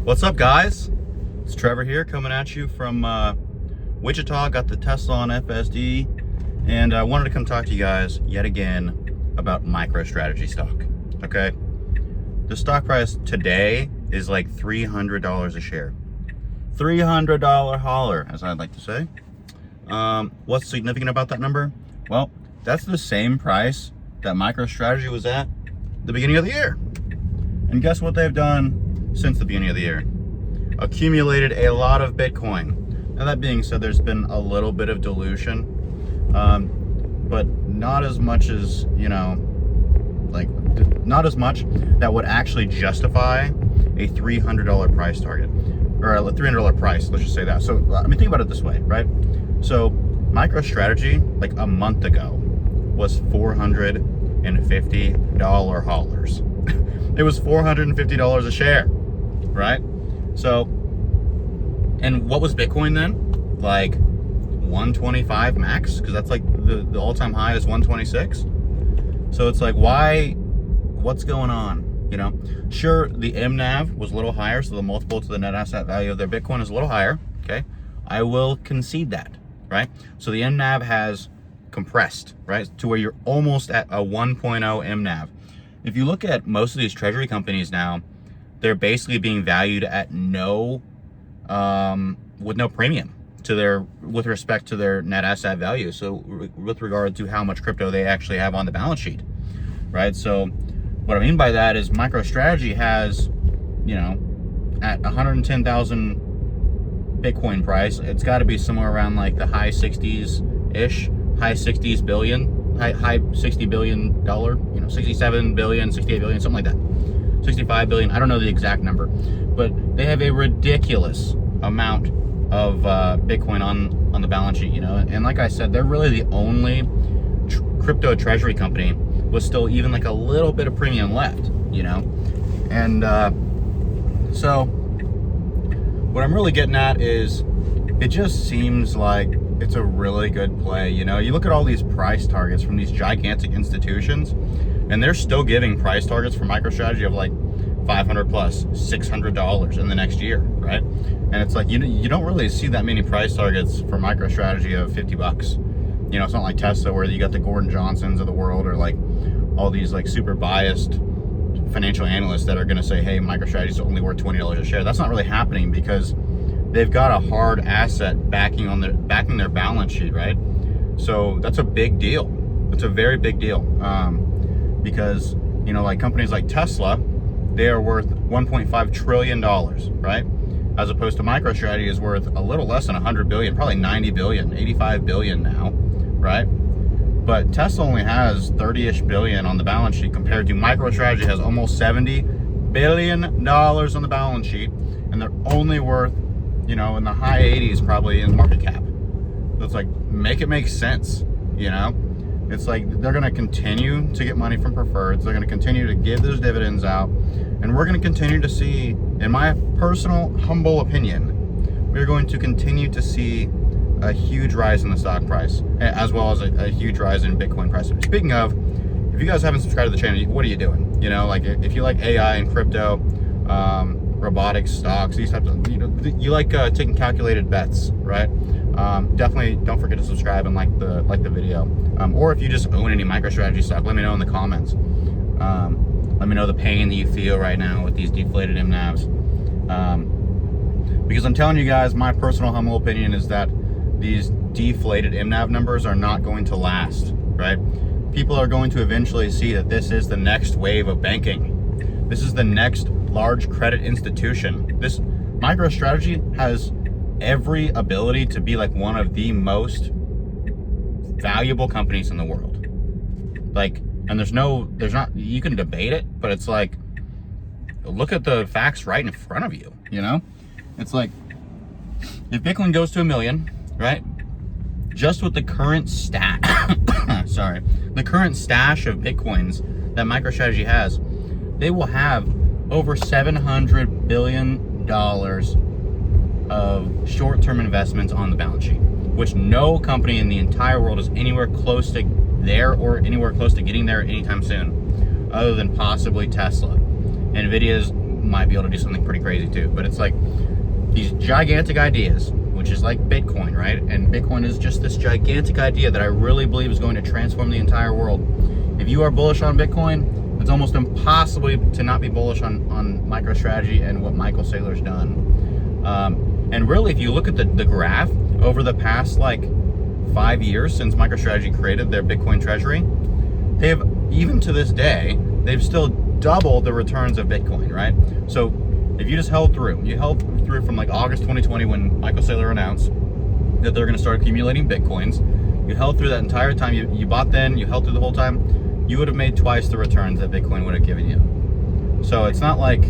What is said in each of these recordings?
What's up, guys? It's Trevor here, coming at you from Wichita. Got the Tesla on FSD, and I wanted to come talk to you guys yet again about Microstrategy stock. Okay, the stock price today is like $300 a share. $300 holler, as I'd like to say. What's significant about that number? Well, that's the same price that Microstrategy was at the beginning of the year. And guess what they've done since the beginning of the year? Accumulated a lot of Bitcoin. Now, that being said, there's been a little bit of dilution, but not as much as, not as much that would actually justify a $300 price target, or a $300 price, let's just say that. So, think about it this way, right? So, MicroStrategy, like a month ago, was $450 haulers. It was $450 a share, right? So, and what was Bitcoin then? Like 125 max, because that's like the all-time high is 126. So it's like, what's going on? Sure, the MNAV was a little higher, so the multiple to the net asset value of their Bitcoin is a little higher. Okay, I will concede that, right? So the MNAV has compressed, right, to where you're almost at a 1.0 MNAV. If you look at most of these treasury companies now, they're basically being valued at with no premium with respect to their net asset value. So with regard to how much crypto they actually have on the balance sheet, right? So what I mean by that is MicroStrategy has, at 110,000 Bitcoin price, it's got to be somewhere around like the high 60s-ish, high 60s billion, high $60 billion, 67 billion, 68 billion, something like that. 65 billion, I don't know the exact number, but they have a ridiculous amount of Bitcoin on the balance sheet, and like I said, they're really the only crypto treasury company with still even like a little bit of premium left, and so what I'm really getting at is it just seems like it's a really good play. You look at all these price targets from these gigantic institutions, and they're still giving price targets for MicroStrategy of like $500 plus, $600 in the next year, right? And it's like, you don't really see that many price targets for MicroStrategy of $50. It's not like Tesla where you got the Gordon Johnsons of the world, or like all these like super biased financial analysts that are going to say, hey, MicroStrategy is only worth $20 a share. That's not really happening because they've got a hard asset backing their balance sheet, right? So that's a big deal. It's a very big deal, because like companies like Tesla, they are worth $1.5 trillion, right? As opposed to MicroStrategy is worth a little less than 100 billion, probably 90 billion, 85 billion now, right? But Tesla only has 30-ish billion on the balance sheet compared to MicroStrategy has almost $70 billion on the balance sheet, and they're only worth, in the high 80s probably in market cap. So it's like, make it make sense, It's like they're going to continue to get money from preferreds. They're going to continue to give those dividends out. And we're going to continue to see, in my personal, humble opinion, we're going to continue to see a huge rise in the stock price, as well as a huge rise in Bitcoin price. Speaking of, if you guys haven't subscribed to the channel, what are you doing? Like if you like AI and crypto, robotics, stocks, these types of, you like taking calculated bets, right? Definitely don't forget to subscribe and like the video. Or if you just own any MicroStrategy stock, let me know in the comments. Let me know the pain that you feel right now with these deflated MNAVs. Because I'm telling you guys, my personal humble opinion is that these deflated MNAV numbers are not going to last, right? People are going to eventually see that this is the next wave of banking. This is the next large credit institution. This MicroStrategy has every ability to be like one of the most valuable companies in the world. Like, and there's not, you can debate it, but it's like, look at the facts right in front of you, It's like, if Bitcoin goes to 1 million, right? Just with the current the current stash of Bitcoins that MicroStrategy has, they will have over $700 billion of short-term investments on the balance sheet, which no company in the entire world is anywhere close to there or anywhere close to getting there anytime soon, other than possibly Tesla. Nvidia's might be able to do something pretty crazy too. But it's like these gigantic ideas, which is like Bitcoin, right? And Bitcoin is just this gigantic idea that I really believe is going to transform the entire world. If you are bullish on Bitcoin, it's almost impossible to not be bullish on MicroStrategy and what Michael Saylor's done. And really, if you look at the graph over the past like 5 years since MicroStrategy created their Bitcoin treasury, they've, even to this day, they've still doubled the returns of Bitcoin, right? So if you just held through from like August 2020 when Michael Saylor announced that they're going to start accumulating Bitcoins, you held through that entire time, you bought then, you held through the whole time, you would have made twice the returns that Bitcoin would have given you. So it's not like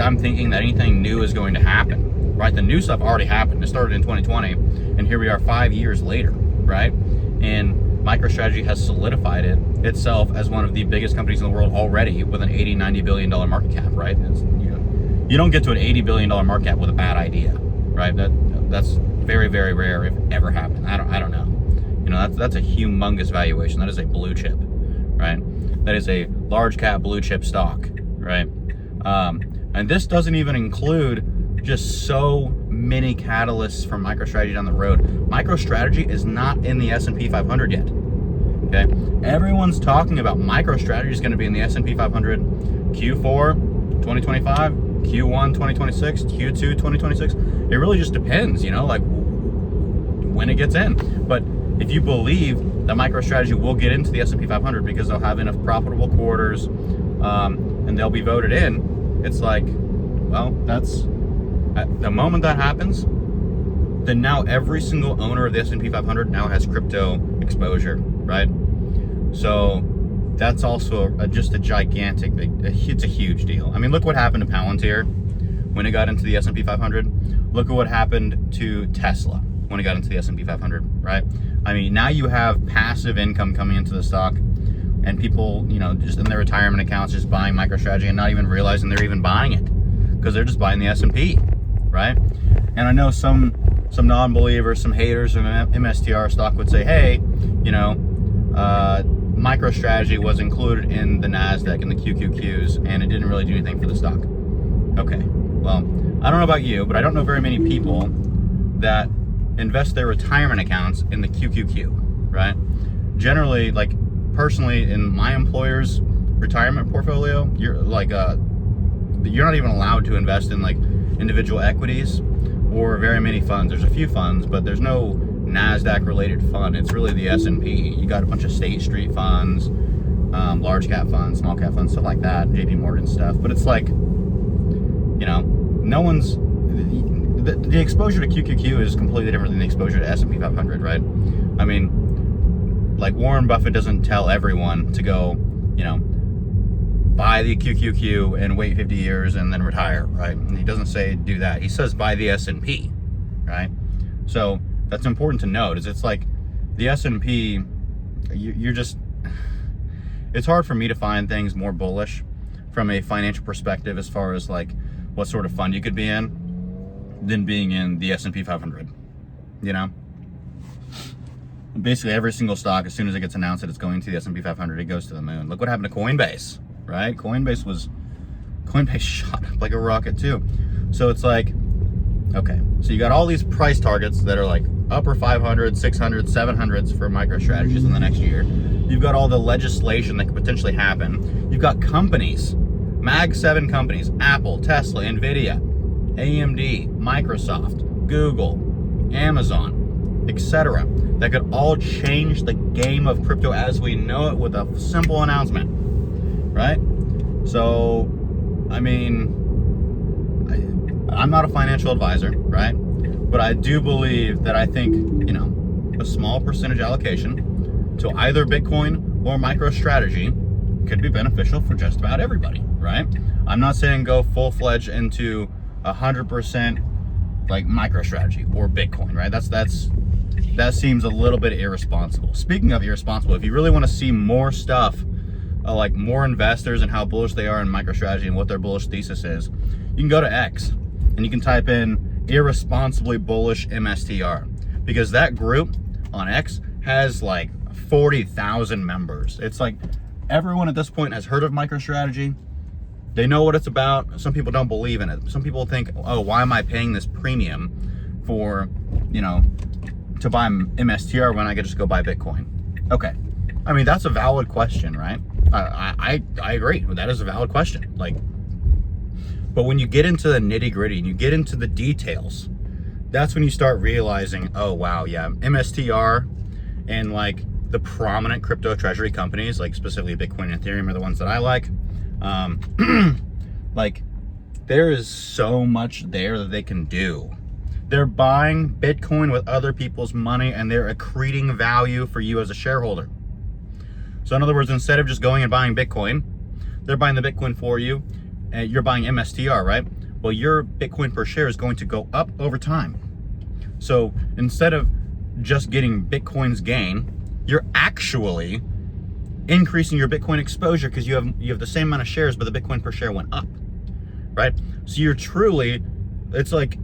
I'm thinking that anything new is going to happen, right? The new stuff already happened. It started in 2020, and here we are 5 years later, right? And MicroStrategy has solidified itself as one of the biggest companies in the world already with an $80-90 billion market cap, right? You don't get to an $80 billion market cap with a bad idea, right? That's very, very rare if ever happened. I don't know. That's a humongous valuation. That is a blue chip, right? That is a large cap blue chip stock, right? And this doesn't even include just so many catalysts from MicroStrategy down the road. MicroStrategy is not in the S&P 500 yet. Okay, everyone's talking about MicroStrategy is going to be in the S&P 500 Q4 2025, Q1 2026, Q2 2026. It really just depends, like when it gets in. But if you believe that MicroStrategy will get into the S&P 500 because they'll have enough profitable quarters and they'll be voted in, it's like, well, that's at the moment that happens, then now every single owner of the S&P 500 now has crypto exposure, right? So that's also just a gigantic, it's a huge deal. I mean, look what happened to Palantir when it got into the S&P 500. Look at what happened to Tesla when it got into the S&P 500, right? I mean, now you have passive income coming into the stock, and people, just in their retirement accounts, just buying MicroStrategy and not even realizing they're even buying it because they're just buying the S&P, right? And I know some non-believers, some haters of Mstr stock would say, hey, MicroStrategy was included in the NASDAQ and the QQQs, and it didn't really do anything for the stock. Okay, well, I don't know about you, but I don't know very many people that invest their retirement accounts in the QQQ, right? Generally, like personally, in my employer's retirement portfolio, you're not even allowed to invest in like individual equities or very many funds. There's a few funds, but there's no NASDAQ related fund. It's really the S&P. You got a bunch of State Street funds, large cap funds, small cap funds, stuff like that, JP Morgan stuff. But it's like, no one's, the exposure to QQQ is completely different than the exposure to S&P 500, right? I mean, like Warren Buffett doesn't tell everyone to go, buy the QQQ and wait 50 years and then retire, right? And he doesn't say do that. He says buy the S&P, right? So that's important to note. It's like the S&P, you're just, it's hard for me to find things more bullish from a financial perspective as far as like what sort of fund you could be in than being in the S&P 500, Basically every single stock, as soon as it gets announced that it's going to the S&P 500, it goes to the moon. Look what happened to Coinbase, right? Coinbase shot up like a rocket too. So it's like, okay, so you got all these price targets that are like upper 500, 600, 700s for MicroStrategies in the next year. You've got all the legislation that could potentially happen. You've got companies, Mag 7 companies, Apple, Tesla, Nvidia, AMD, Microsoft, Google, Amazon, etc., that could all change the game of crypto as we know it with a simple announcement, right? So, I mean, I'm not a financial advisor, right? But I do believe that I think, a small percentage allocation to either Bitcoin or MicroStrategy could be beneficial for just about everybody, right? I'm not saying go full-fledged into 100% like MicroStrategy or Bitcoin, right? That seems a little bit irresponsible. Speaking of irresponsible, if you really want to see more stuff, like more investors and how bullish they are in MicroStrategy and what their bullish thesis is, you can go to X and you can type in irresponsibly bullish MSTR, because that group on X has like 40,000 members. It's like everyone at this point has heard of MicroStrategy. They know what it's about. Some people don't believe in it. Some people think, oh, why am I paying this premium for, you know, to buy MSTR when I could just go buy Bitcoin? Okay. I mean, that's a valid question, right? I agree. That is a valid question. Like, but when you get into the nitty gritty and you get into the details, that's when you start realizing, oh, wow, yeah, MSTR and like the prominent crypto treasury companies, like specifically Bitcoin and Ethereum are the ones that I like. Like, there is so much there that they can do. They're buying Bitcoin with other people's money and they're accreting value for you as a shareholder. So in other words, instead of just going and buying Bitcoin, they're buying the Bitcoin for you and you're buying MSTR, right? Well, your Bitcoin per share is going to go up over time. So instead of just getting Bitcoin's gain, you're actually increasing your Bitcoin exposure because you have the same amount of shares, but the Bitcoin per share went up, right? So you're truly, it's like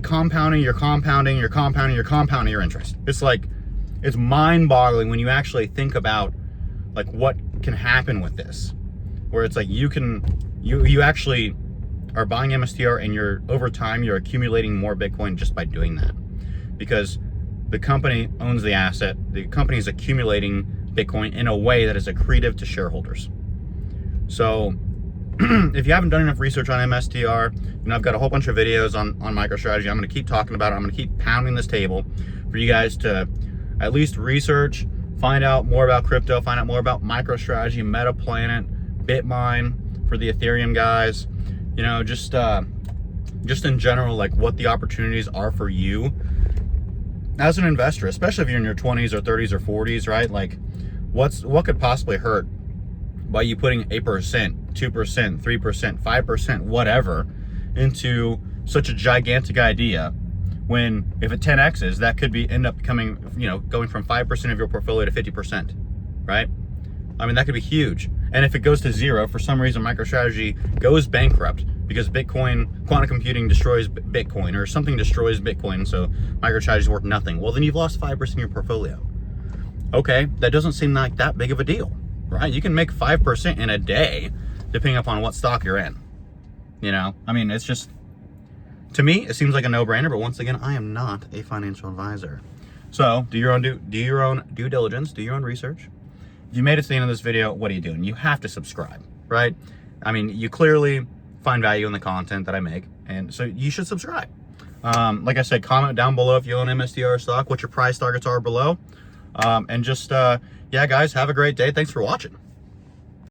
compounding, you're compounding your interest. It's mind-boggling when you actually think about like what can happen with this, where it's like you actually are buying MSTR and over time you're accumulating more Bitcoin just by doing that, because the company owns the asset. The company is accumulating Bitcoin in a way that is accretive to shareholders. So if you haven't done enough research on MSTR, you know, I've got a whole bunch of videos on MicroStrategy. I'm going to keep talking about it. I'm going to keep pounding this table for you guys to at least research, find out more about crypto, find out more about MicroStrategy, MetaPlanet, Bitmine for the Ethereum guys. You know, just in general, like what the opportunities are for you as an investor, especially if you're in your 20s or 30s or 40s, right? Like, what could possibly hurt by you putting 8%, 2%, 3%, 5%, whatever, into such a gigantic idea, when if it 10x's, that could end up coming, you know, going from 5% of your portfolio to 50%, right? I mean, that could be huge. And if it goes to zero, for some reason MicroStrategy goes bankrupt because quantum computing destroys Bitcoin, or something destroys Bitcoin, so MicroStrategy is worth nothing. Well, then you've lost 5% of your portfolio. Okay, that doesn't seem like that big of a deal, right? You can make 5% in a day, depending upon what stock you're in. You know, I mean, it's just, to me, it seems like a no-brainer, but once again, I am not a financial advisor. So do your own due diligence, do your own research. If you made it to the end of this video, what are you doing? You have to subscribe, right? I mean, you clearly find value in the content that I make, and so you should subscribe. Like I said, comment down below if you own MSTR stock, what your price targets are below. And just, yeah, guys, have a great day. Thanks for watching.